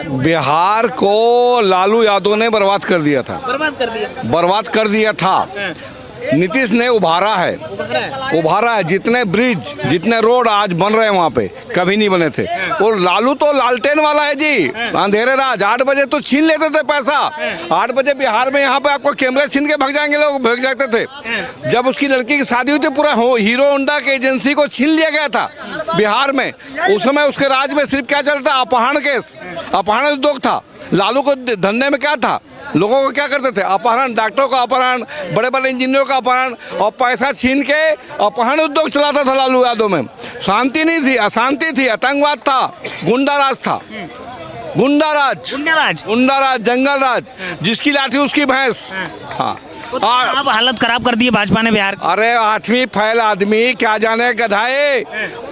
बिहार को लालू यादव ने बर्बाद कर दिया था, बर्बाद कर दिया था। नीतीश ने उभारा है। जितने ब्रिज, जितने रोड आज बन रहे हैं वहाँ पे कभी नहीं बने थे। और लालू तो लालटेन वाला है जी, अंधेरे राज। 8 बजे तो छीन लेते थे पैसा। 8 बजे बिहार में यहाँ पे आपको कैमरे छीन के भाग जाएंगे लोग, भाग जाते थे। जब उसकी लड़की की शादी हुई थी, पूरा हीरो होंडा के एजेंसी को छीन लिया गया था बिहार में। उस समय उसके राज में सिर्फ क्या चलता, अपहरण केस, अपहरण उद्योग था। लालू को धंधे में क्या था, लोगों को क्या करते थे, अपहरण, डॉक्टरों का अपहरण, बड़े बड़े इंजीनियरों का अपहरण, और पैसा छीन के अपहरण उद्योग चलाता था लालू यादव में। शांति नहीं थी, अशांति थी, आतंकवाद था, गुंडाराज था, गुंडाराज, जंगल राज, जिसकी लाठी उसकी भैंस। हाँ, अब हालत खराब कर दी है भाजपा ने बिहार की। अरे 8वीं फैल आदमी क्या जाने गधाए।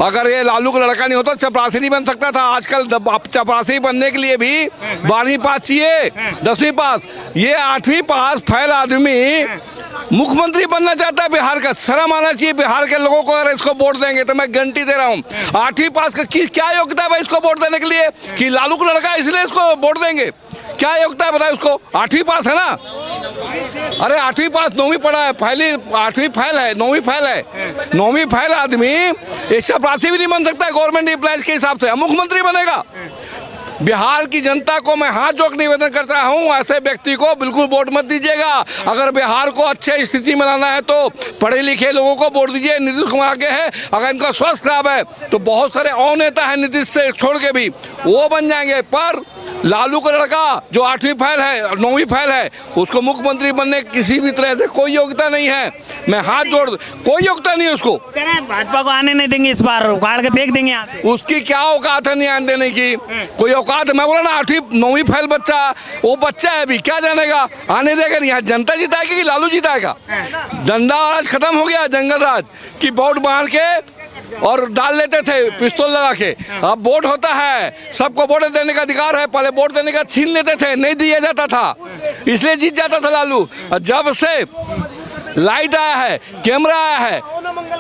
अगर ये लालू का लड़का नहीं होता चपरासी नहीं बन सकता था। आजकल चपरासी बनने के लिए भी 12वीं पास चाहिए, 10वीं पास। ये 8वीं पास फैल आदमी मुख्यमंत्री बनना चाहता है बिहार का। शर्म आना चाहिए बिहार के लोगों को। अगर इसको वोट देंगे तो मैं गारंटी दे रहा हूँ, 8वीं पास का क्या योग्यता है भाई इसको वोट देने के लिए, कि लालू का लड़का है इसलिए इसको वोट देंगे? क्या योग्यता है बताए उसको? 8वीं पास है ना। अरे 8वीं पास, 9वीं पढ़ा है, पहली 8वीं फैल है, 9वीं फैल है। 9वीं फैल आदमी एक चपरासी भी नहीं बन सकता है गवर्नमेंट एम्प्लॉयज के हिसाब से। मुख्यमंत्री बनेगा। बिहार की जनता को मैं हाथ जोड़ निवेदन करता हूं, ऐसे व्यक्ति को बिल्कुल वोट मत दीजिएगा। अगर बिहार को अच्छे स्थिति में लाना है तो पढ़े लिखे लोगों को वोट दीजिए। नीतीश कुमार आगे है, अगर इनका स्वास्थ्य खराब है तो बहुत सारे और नेता हैं नीतीश से छोड़ के भी, वो बन जाएंगे। पर लालू का लड़का जो 8वीं फैल है, 9वीं फैल है, उसको मुख्यमंत्री बनने किसी भी तरह से कोई योग्यता नहीं है। मैं हाथ जोड़, कोई योग्यता नहीं है उसको। कह रहे हैं भाजपा को आने नहीं देंगे, इस बार उखाड़ के फेंक देंगे यहाँ से। उसकी क्या औकात है नहीं आने देने की? कोई औकात है? मैं बोला ना 8वीं 9वीं फैल बच्चा, वो बच्चा है अभी, क्या जानेगा? आने देगा नहीं। यहाँ जनता जिताएगी कि लालू जिताएगा? डंडा राज खत्म हो गया, जंगल राज की वोट मार के और डाल लेते थे पिस्तौल लगा के। अब वोट होता है, सबको वोट देने का अधिकार है। पहले वोट देने का छीन लेते थे, नहीं दिया जाता था, इसलिए जीत जाता था लालू। जब से लाइट आया है, कैमरा आया है,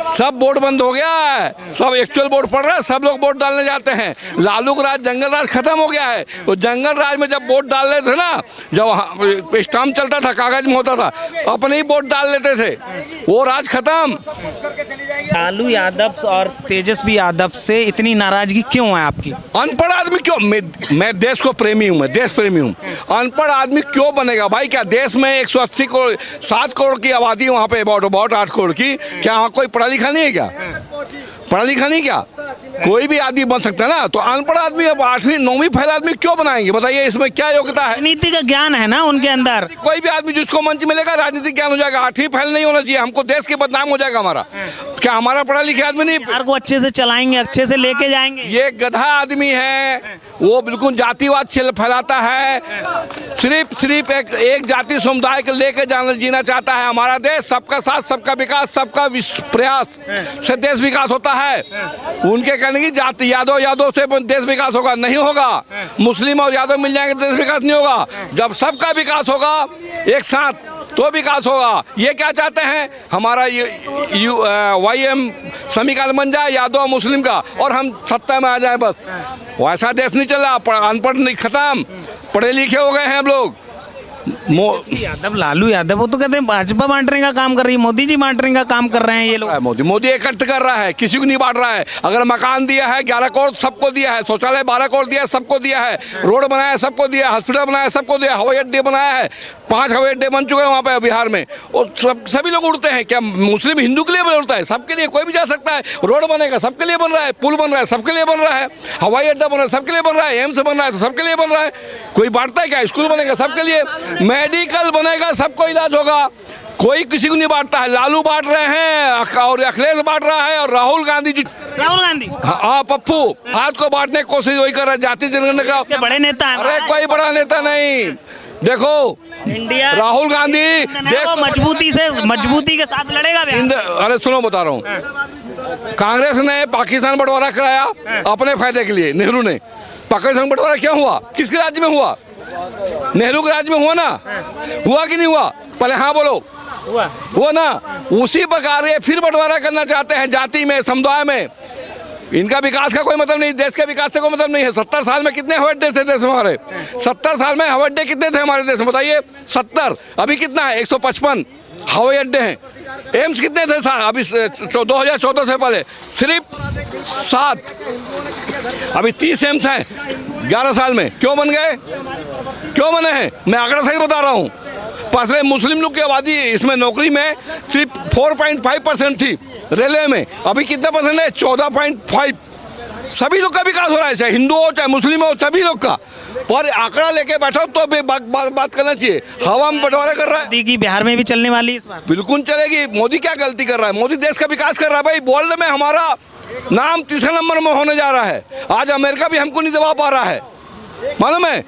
सब वोट बंद हो गया है। सब एक्चुअल वोट पड़ रहा है, सब लोग वोट डालने जाते हैं। लालू का राज, जंगल राज खत्म हो गया है। तो जंगल राज में जब वोट डाल लेते थे ना, जब स्टाम्प चलता था, कागज में होता था, अपने ही वोट डाल लेते थे, वो राज खत्म। लालू यादव और तेजस्वी यादव से इतनी नाराजगी क्यों है आपकी? अनपढ़ आदमी क्यों? मैं देश को प्रेमी हूँ, मैं देश प्रेमी हूँ। अनपढ़ आदमी क्यों बनेगा भाई? क्या देश में 180 करोड़, 7 करोड़ की आबादी वहाँ पे, अबाउट 8 करोड़ की, क्या वहाँ कोई पढ़ा लिखा नहीं है क्या? पढ़ा लिखा नहीं क्या? कोई भी आदमी बन सकता है ना। तो अनपढ़ आदमी अब 8वीं 9वीं फैल आदमी क्यों बनाएंगे बताइए? इसमें क्या योग्यता है? राजनीति का ज्ञान है ना उनके अंदर। कोई भी आदमी जिसको मंच मिलेगा राजनीतिक ज्ञान हो जाएगा। 8वीं फैल नहीं होना चाहिए, हमको देश के बदनाम हो जाएगा हमारा। क्या हमारा पढ़ा लिखा आदमी नहीं? बिहार को अच्छे से चलाएंगे, अच्छे से लेके जाएंगे। ये गधा आदमी है, वो बिल्कुल जातिवाद फैलाता है। सिर्फ एक जाति समुदाय को लेकर जीना चाहता है। हमारा देश सबका साथ, सबका विकास, सबका प्रयास से देश विकास होता है। उनके कहने की जाति यादव से देश विकास होगा, नहीं होगा। मुस्लिम और यादव मिल जाएंगे देश विकास नहीं होगा। जब सबका विकास होगा एक साथ तो विकास होगा। ये क्या चाहते हैं? हमारा YM समीकरण बन जाए यादव मुस्लिम का और हम सत्ता में आ जाए, बस। वैसा देश नहीं चल रहा। अनपढ़ नहीं, खत्म, पढ़े लिखे हो गए हैं हम लोग। यादव, लालू यादव, वो तो कहते हैं भाजपा बांटने का काम कर रही है, मोदी जी बांटने का काम कर रहे हैं ये लोग। मोदी इकट्ठ कर रहा है, किसी को नहीं बांट रहा है। अगर मकान दिया है 11 करोड़ सबको दिया है, शौचालय 12 करोड़ दिया है सबको दिया है, रोड बनाया है सबको दिया है, हॉस्पिटल बनाया है सबको दिया है, हवाई अड्डे बनाया है, 5 हवाई अड्डे बन चुके हैं वहाँ पे बिहार में। और सभी लोग उड़ते हैं। क्या मुस्लिम हिंदू के लिए उड़ता है? सबके लिए, कोई भी जा सकता है। रोड बनेगा सबके लिए बन रहा है, पुल बन रहा है सबके लिए बन रहा है, हवाई अड्डा बन रहा है सबके लिए बन रहा है, एम्स बन रहा है तो सबके लिए बन रहा है। कोई बांटता है क्या? स्कूल बनेगा सबके लिए, मेडिकल बनेगा, सबको इलाज होगा। कोई किसी को नहीं बांटता है। लालू बांट रहे हैं और अखिलेश बांट रहा है और राहुल गांधी जी, हाँ पप्पू हाथ को बांटने की कोशिश वही कर रहा है, जाति जनगणना का बड़े नेता है। अरे कोई बड़ा नेता नहीं। देखो इंडिया, राहुल गांधी देखो मजबूती के साथ लड़ेगा। अरे सुनो, बता रहा हूँ। कांग्रेस ने पाकिस्तान बंटवारा कराया अपने फायदे के लिए। नेहरू ने पाकिस्तान बंटवारा क्यों हुआ? किसके राज्य में हुआ? नेहरू के राज्य में हुआ ना? हुआ कि नहीं हुआ? पहले हाँ बोलो। हुआ ना? उसी प्रकार ये फिर बंटवारा करना चाहते हैं जाति में, समुदाय में। इनका विकास का कोई मतलब नहीं, देश के विकास से कोई मतलब नहीं है। 70 साल में कितने हवाई अड्डे थे देश में हमारे? 70 साल में हवाई अड्डे कितने थे हमारे देश में बताइए? 70। अभी कितना है? 155 हवाई अड्डे हैं। एम्स कितने थे अभी 2014 से पहले? सिर्फ 7। अभी 30 एम्स हैं 11 साल में। क्यों बन गए? क्यों बने हैं? मैं आंकड़ा सही बता रहा हूँ। पहले मुस्लिम लोग की आबादी इसमें नौकरी में सिर्फ 4.5% थी, रेलवे में अभी कितना परसेंट है? 14.5। सभी लोग का विकास हो रहा है, चाहे हिंदू हो चाहे मुस्लिम हो, सभी लोग का। पर आंकड़ा लेके बैठो तो भी बात करना चाहिए। हवा में बंटवारा कर रहा है। मोदी की बिहार में भी चलने वाली है इस बार? बिल्कुल चलेगी। मोदी क्या गलती कर रहा है? मोदी देश का विकास कर रहा है भाई। वर्ल्ड में हमारा नाम तीसरे नंबर में होने जा रहा है। आज अमेरिका भी हमको नहीं दबा पा रहा है, मालूम है?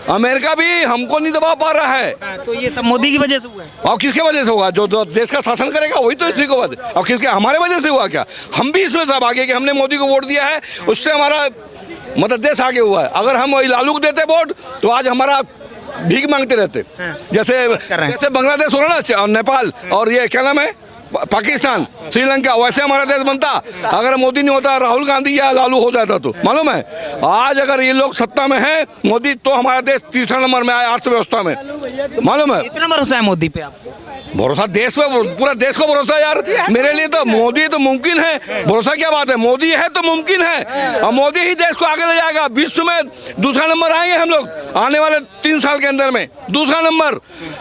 अमेरिका भी हमको नहीं दबा पा रहा है। तो ये सब मोदी की वजह से हुआ है। और किसके वजह से हुआ? जो देश का शासन करेगा वही तो इसी को वजह। और किसके? हमारे वजह से हुआ क्या? हम भी इसमें सब आगे कि हमने मोदी को वोट दिया है, उससे हमारा मतलब देश आगे हुआ है। अगर हम वही लालू को देते वोट तो आज हमारा भीख मांगते रहते। जैसे बांग्लादेश हो रहा ना, नेपाल और ये क्या नाम है, पाकिस्तान, श्रीलंका, वैसे हमारा देश बनता अगर मोदी नहीं होता, राहुल गांधी या लालू हो जाता तो। मालूम है? आज अगर ये लोग सत्ता में हैं, मोदी, तो हमारा देश तीसरा नंबर में आया अर्थव्यवस्था में। मालूम है? इतना भरोसा है मोदी पे आपको? भरोसा देश पे, पूरा देश को भरोसा यार। मेरे लिए तो मोदी तो मुमकिन है। भरोसा क्या बात है? मोदी है तो मुमकिन है, और मोदी ही देश को आगे ले जाएगा। विश्व में दूसरा नंबर आएंगे हम लोग आने वाले 3 साल के अंदर में। दूसरा नंबर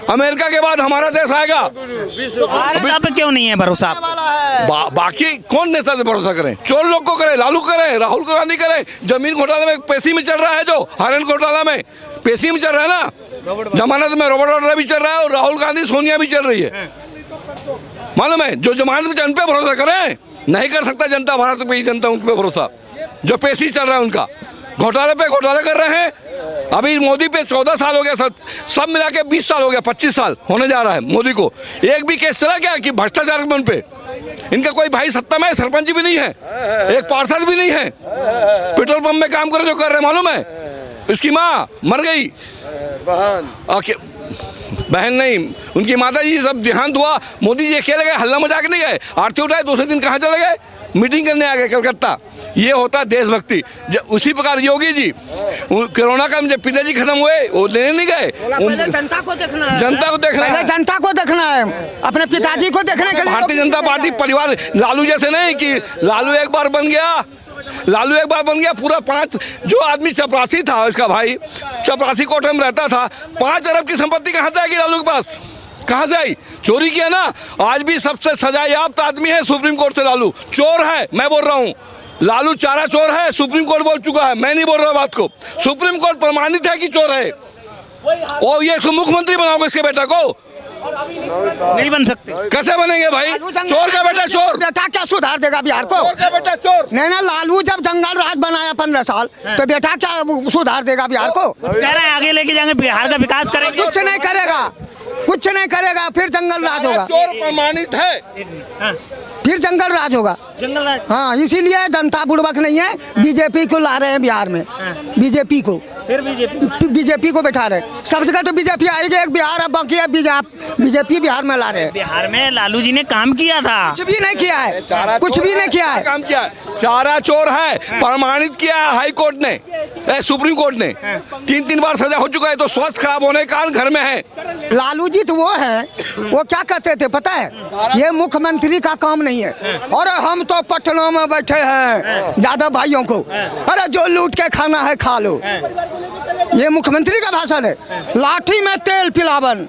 अमेरिका के बाद हमारा देश आएगा। भारत पे क्यों नहीं है भरोसा? बाकी कौन नेता से भरोसा करें? चोर लोग को करें, लालू करें, राहुल गांधी करें। जमीन घोटाले में पेशी में चल रहा है, जो हरियाणा घोटाला में पेशी में चल रहा है ना, जमानत में रॉबर्ट वाड्रा भी चल रहा है और राहुल गांधी सोनिया भी चल रही है। मालूम है? जो जमानत में जन पे भरोसा करें, नहीं कर सकता जनता, भारत में जनता उन पे भरोसा। जो पेशी चल रहा है उनका, घोटाले पे घोटाले कर रहे हैं। अभी मोदी पे 14 साल हो गया, सब मिला के 20 साल हो गया, 25 साल होने जा रहा है मोदी को। एक भी केस चला क्या कि भ्रष्टाचार के मन पे? इनका कोई भाई सत्ता में सरपंच भी नहीं है, एक पार्षद भी नहीं है। पेट्रोल पंप में काम करे जो कर रहे, मालूम है? इसकी माँ मर गई, बहन नहीं, उनकी माता जी सब देहांत हुआ। मोदी जी अकेले गए, हल्ला मचा के नहीं गए, आरती उठाए, दूसरे दिन कहाँ चले गए? मीटिंग करने आ गए कलकत्ता। ये होता है देशभक्ति। उसी प्रकार योगी जी कोरोना का जब पिताजी खत्म हुए, वो लेने नहीं गए। पहले जनता को देखना है, जनता को देखना है, जनता को देखना है, अपने पिताजी को देखने के लिए। भारतीय जनता पार्टी परिवार लालू जैसे नहीं कि लालू एक बार बन गया, पूरा 5 जो आदमी चपरासी था, इसका भाई चपरासी कोटे में रहता था, 5 अरब की संपत्ति कहाँ जाएगी लालू के पास? कहाँ से आई? चोरी किया ना। आज भी सबसे सजायाफ्ता आदमी है सुप्रीम कोर्ट से लालू। चोर है, मैं बोल रहा हूँ, लालू चारा चोर है। सुप्रीम कोर्ट बोल चुका है, मैं नहीं बोल रहा बात को। सुप्रीम कोर्ट प्रमाणित है कि चोर है। और ये इसको मुख्यमंत्री बनाओगे इसके बेटा को? नहीं बन सकते। कैसे बनेंगे भाई? चोर का बेटा चोर। बेटा क्या सुधार देगा बिहार को? चोर का बेटा चोर। नहीं ना, लालू जब जंगल राज बनाया 15 साल, तो बेटा क्या सुधार देगा बिहार को? कह रहे हैं आगे लेके जाएंगे, बिहार का विकास करेंगे। कुछ नहीं करेगा, कुछ नहीं करेगा, फिर जंगल राज होगा। चोर प्रमाणित है, फिर जंगल राज होगा। जंगल राज। हाँ, इसीलिए जनता बुड़बक नहीं है। बीजेपी को ला रहे हैं बिहार में, बीजेपी को, फिर बीजेपी को बैठा रहे। सब जगह तो बीजेपी आएगी, एक बिहार अब बाकी है, बीजेपी बिहार में ला रहे हैं। बिहार में लालू जी ने काम किया था। कुछ भी नहीं किया है, कुछ भी नहीं किया है। काम किया है, चारा चोर है, प्रमाणित किया है हाई कोर्ट ने, सुप्रीम कोर्ट ने। 3 बार सजा हो चुका है, तो स्वास्थ्य खराब होने के कारण घर में है। लालू जी तो वो है, वो क्या कहते थे पता है? ये मुख्यमंत्री का काम नहीं है। और हम तो पटना में बैठे हैं यादव भाइयों को, अरे जो लूट के खाना है खा लो। ये मुख्यमंत्री का भाषण है। लाठी में तेल पिलावन,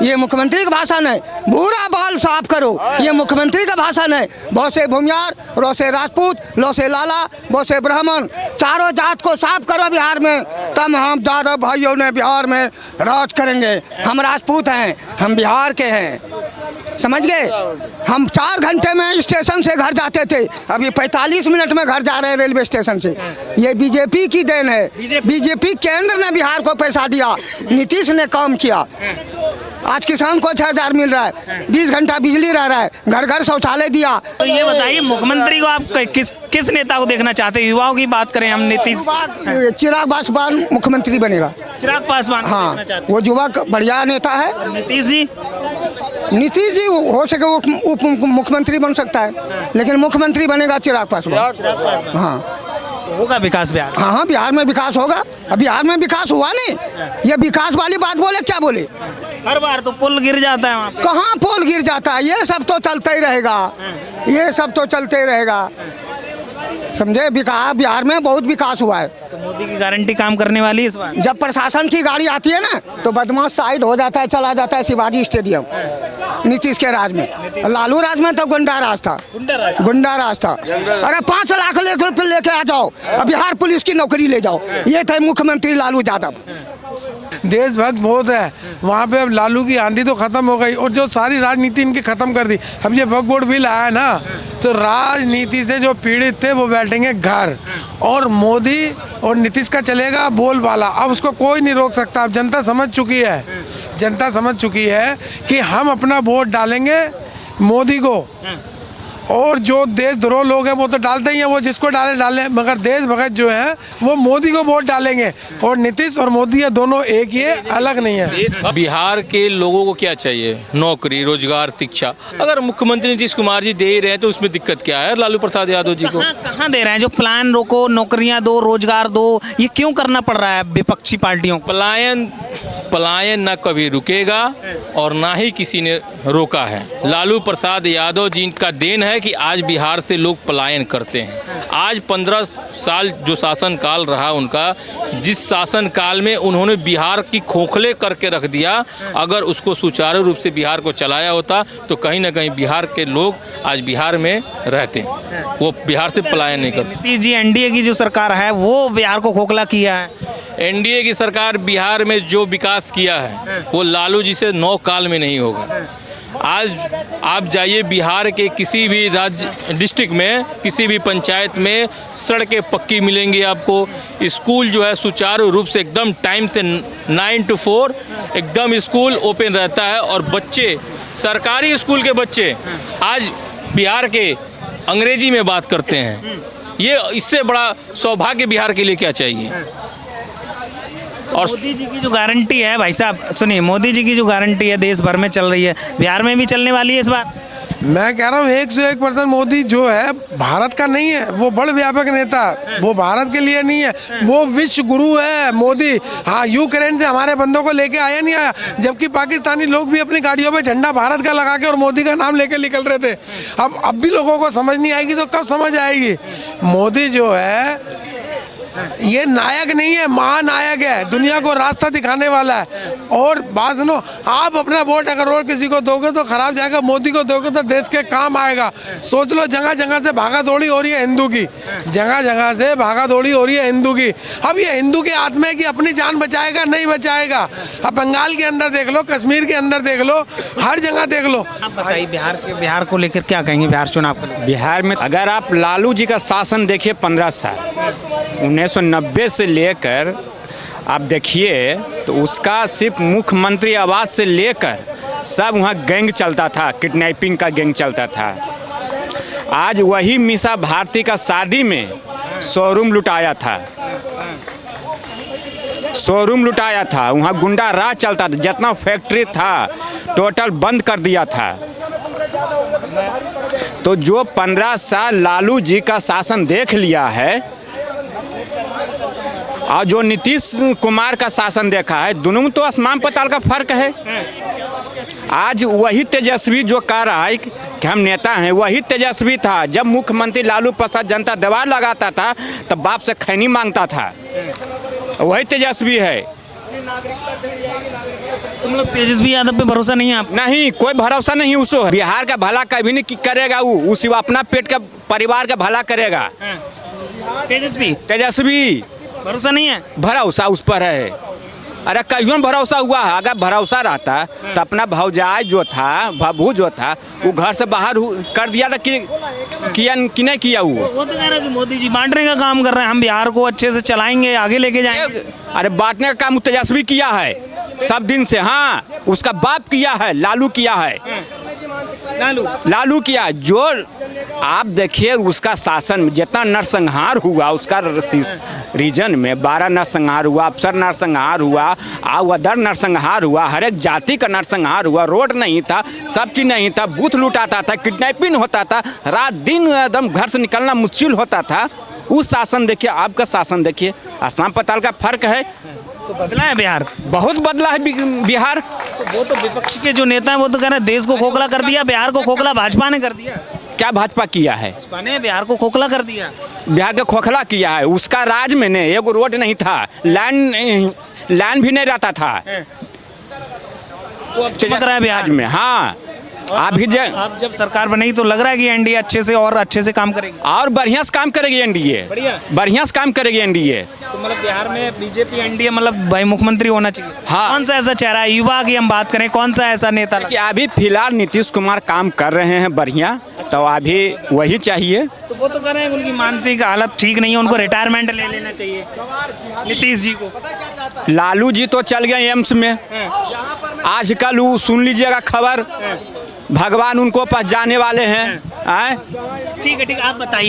ये मुख्यमंत्री का भाषण है। भूरा बाल साफ करो, ये मुख्यमंत्री का भाषण है। बहुत से भूमियार, रो से राजपूत, लो से लाला, बहुत से ब्राह्मण, चारों जात को साफ करो बिहार में, तब हम यादव भाइयों ने बिहार में राज करेंगे। हम राजपूत हैं, हम बिहार के हैं, समझ गए? हम 4 घंटे में स्टेशन से घर जाते थे, अभी 45 मिनट में घर जा रहे हैं रेलवे स्टेशन से। ये बीजेपी की देन है। बीजेपी केंद्र ने बिहार को पैसा दिया, नीतीश ने काम किया। आज किसान को 6,000 मिल रहा है, 20 घंटा बिजली रह रहा है, घर घर शौचालय दिया। तो ये बताइए मुख्यमंत्री को आप किस नेता को देखना चाहते हैं? युवाओं की बात करें हम, नीतीश चिराग पासवान मुख्यमंत्री बनेगा। चिराग पासवान को हाँ, देखना चाहते हैं। वो युवक बढ़िया नेता है। और नीतीश जी? नीतीश जी हो सके वो उप मुख्यमंत्री बन सकता है, लेकिन मुख्यमंत्री बनेगा चिराग पासवान। हाँ होगा विकास बिहार? हाँ हाँ, बिहार में विकास होगा। अब बिहार में विकास हुआ नहीं, ये विकास वाली बात बोले क्या बोले? हर बार तो पुल गिर जाता है वहाँ पे। कहाँ पोल गिर जाता है? ये सब तो चलता ही रहेगा, ये सब तो चलते ही रहेगा, समझे। विकास बिहार में बहुत विकास हुआ है। तो मोदी की गारंटी काम करने वाली है इस बार? जब प्रशासन की गाड़ी आती है ना तो बदमाश साइड हो जाता है, चला जाता है शिवाजी स्टेडियम। नीतीश के राज में, लालू राज में तो गुंडा राज था, गुंडा राज था। अरे 5 लाख रुपये लेके आ जाओ, बिहार पुलिस की नौकरी ले जाओ, ये थे मुख्यमंत्री लालू यादव। देशभक्त बहुत है वहाँ पे। अब लालू की आंधी तो खत्म हो गई और जो सारी राजनीति इनकी खत्म कर दी। अब ये वक्फ बोर्ड बिल आया ना, तो राजनीति से जो पीड़ित थे वो बैठेंगे घर, और मोदी और नीतीश का चलेगा बोलबाला। अब उसको कोई नहीं रोक सकता। अब जनता समझ चुकी है, जनता समझ चुकी है कि हम अपना वोट डालेंगे मोदी को, और जो देशद्रोह लोग हैं वो तो डालते ही हैं, वो जिसको डालें, मगर देशभक्त जो है वो मोदी को वोट डालेंगे। और नीतीश और मोदी ये दोनों एक ही है, अलग नहीं है। बिहार के लोगों को क्या चाहिए? नौकरी, रोजगार, शिक्षा। अगर मुख्यमंत्री नीतीश कुमार जी दे ही रहे हैं तो उसमें दिक्कत क्या है लालू प्रसाद यादव जी को? कहाँ दे रहे हैं? जो प्लान रोको, नौकरियां दो, रोजगार दो, ये क्यों करना पड़ रहा है विपक्षी पार्टियों को? पलायन न कभी रुकेगा और ना ही किसी ने रोका है। लालू प्रसाद यादव जी का देन है कि आज बिहार से लोग पलायन करते हैं। आज 15 साल जो शासन काल रहा उनका, जिस शासन काल में उन्होंने बिहार की खोखले करके रख दिया, अगर उसको सुचारू रूप से बिहार को चलाया होता तो कहीं ना कहीं बिहार के लोग आज बिहार में रहते, वो बिहार से पलायन नहीं करते। नीतीश जी एनडीए की जो सरकार है वो बिहार को खोखला किया है। एनडीए की सरकार बिहार में जो विकास किया है वो लालू जी से 9 काल में नहीं होगा। आज आप जाइए बिहार के किसी भी राज्य डिस्ट्रिक्ट में, किसी भी पंचायत में सड़कें पक्की मिलेंगी आपको। स्कूल जो है सुचारू रूप से एकदम टाइम से 9 to 4 एकदम स्कूल ओपन रहता है, और बच्चे, सरकारी स्कूल के बच्चे आज बिहार के अंग्रेजी में बात करते हैं। ये इससे बड़ा सौभाग्य बिहार के लिए क्या चाहिए? और मोदी जी की जो गारंटी है, भाई साहब सुनिए, मोदी जी की जो गारंटी है देश भर में चल रही है, बिहार में भी चलने वाली है इस बार? मैं कह रहा हूँ 101% मोदी जो है भारत का नहीं है, वो बड़ व्यापक नेता, वो भारत के लिए नहीं है, वो विश्व गुरु है मोदी। हाँ, यूक्रेन से हमारे बंदों को लेके आया नहीं आया, जबकि पाकिस्तानी लोग भी अपनी गाड़ियों पे झंडा भारत का लगा के और मोदी का नाम लेके निकल रहे थे। अब भी लोगों को समझ नहीं आएगी तो कब समझ आएगी? मोदी जो है ये नायक नहीं है, महानायक है, दुनिया को रास्ता दिखाने वाला है। और बात सुनो, आप अपना वोट अगर और किसी को दोगे तो खराब जाएगा, मोदी को दोगे तो देश के काम आएगा। सोच लो, जगह जगह से भागा दौड़ी हो रही है हिंदू की, जगह जगह से भागा दौड़ी हो रही है हिंदू की। अब ये हिंदू के हाथ में है कि अपनी जान बचाएगा नहीं बचाएगा। अब बंगाल के अंदर देख लो, कश्मीर के अंदर देख लो, हर जगह देख लो। आप बताइए बिहार को लेकर क्या कहेंगे, बिहार चुनाव को लेकर? बिहार में अगर आप लालू जी का शासन देखिए 15 साल 1990 से लेकर आप देखिए, तो उसका सिर्फ मुख्यमंत्री आवास से लेकर सब वहाँ गैंग चलता था, किडनैपिंग का गैंग चलता था। आज वही मीसा भारती का शादी में शोरूम लुटाया था, शोरूम लुटाया था, वहाँ गुंडा राज चलता था, जितना फैक्ट्री था टोटल बंद कर दिया था। तो जो 15 साल लालू जी का शासन देख लिया है और जो नीतीश कुमार का शासन देखा है, दोनों में तो आसमान पाताल का फर्क है। आज वही तेजस्वी जो कह रहा है कि हम नेता हैं, वही तेजस्वी था जब मुख्यमंत्री लालू प्रसाद जनता दरबार लगाता था तब बाप से खैनी मांगता था, वही तेजस्वी है। तुम लोग तेजस्वी यादव पे भरोसा नहीं है आप? नहीं, कोई भरोसा नहीं उसको। बिहार का भला कभी नहीं करेगा वो सिर्फ अपना पेट का परिवार का भला करेगा। तेजस्वी भरोसा नहीं है? भरोसा उस पर है। अरे कहीं भरोसा हुआ है? अगर भरोसा रहता तो अपना भौजाई जो था, भाभू जो था, वो घर से बाहर कर दिया था कि नहीं किया वो तो कह रहा है कि मोदी जी बांटने का काम कर रहे हैं, हम बिहार को अच्छे से चलाएंगे, आगे लेके जाएंगे। अरे बांटने का काम तेजस्वी किया है, सब दिन से। हाँ, उसका बाप किया है, लालू किया है, लालू किया। जो आप देखिए उसका शासन में जितना नरसंहार हुआ उसका रीजन में 12 नरसंहार हुआ, अफसर नरसंहार हुआ, अवधर नरसंहार हुआ, हर एक जाति का नरसंहार हुआ। रोड नहीं था, सब चीज़ नहीं था, बूथ लूटाता था, किडनैपिंग होता था, रात दिन एकदम घर से निकलना मुश्किल होता था। उस शासन देखिए, आपका शासन देखिए, आसमान पाताल का फर्क है। तो बदला है बिहार, बहुत बदला है बिहार। तो वो तो विपक्ष के जो नेता हैं वो तो कह रहे हैं देश को खोखला कर दिया, बिहार को खोखला भाजपा ने कर दिया। क्या भाजपा किया है? भाजपा ने बिहार को खोखला कर दिया। बिहार का खोखला किया है। उसका राज में ने एक रोड नहीं था, लाइन भी नहीं रहता था। तो अब चमक रहा है बिहार राज में। हाँ, अभी अब जब सरकार बनेगी तो लग रहा है कि एनडीए अच्छे से और अच्छे से काम करेगी, और बढ़िया से काम करेगी एनडीए, बढ़िया से काम करेगी एनडीए। तो मतलब बिहार में बीजेपी एनडीए मतलब भाई मुख्यमंत्री होना चाहिए। हाँ। कौन सा ऐसा चेहरा है, युवा की हम बात करें, कौन सा ऐसा नेता कि अभी फिलहाल नीतीश कुमार काम कर रहे हैं बढ़िया, तो अभी वही चाहिए। तो वो तो कह रहे हैं उनकी मानसिक हालत ठीक नहीं है, उनको रिटायरमेंट ले लेना चाहिए नीतीश जी को। लालू जी तो चल गए एम्स में। आजकल वो सुन लीजिएगा खबर, भगवान उनको पास जाने वाले हैं। ठीक है, आप बताइए।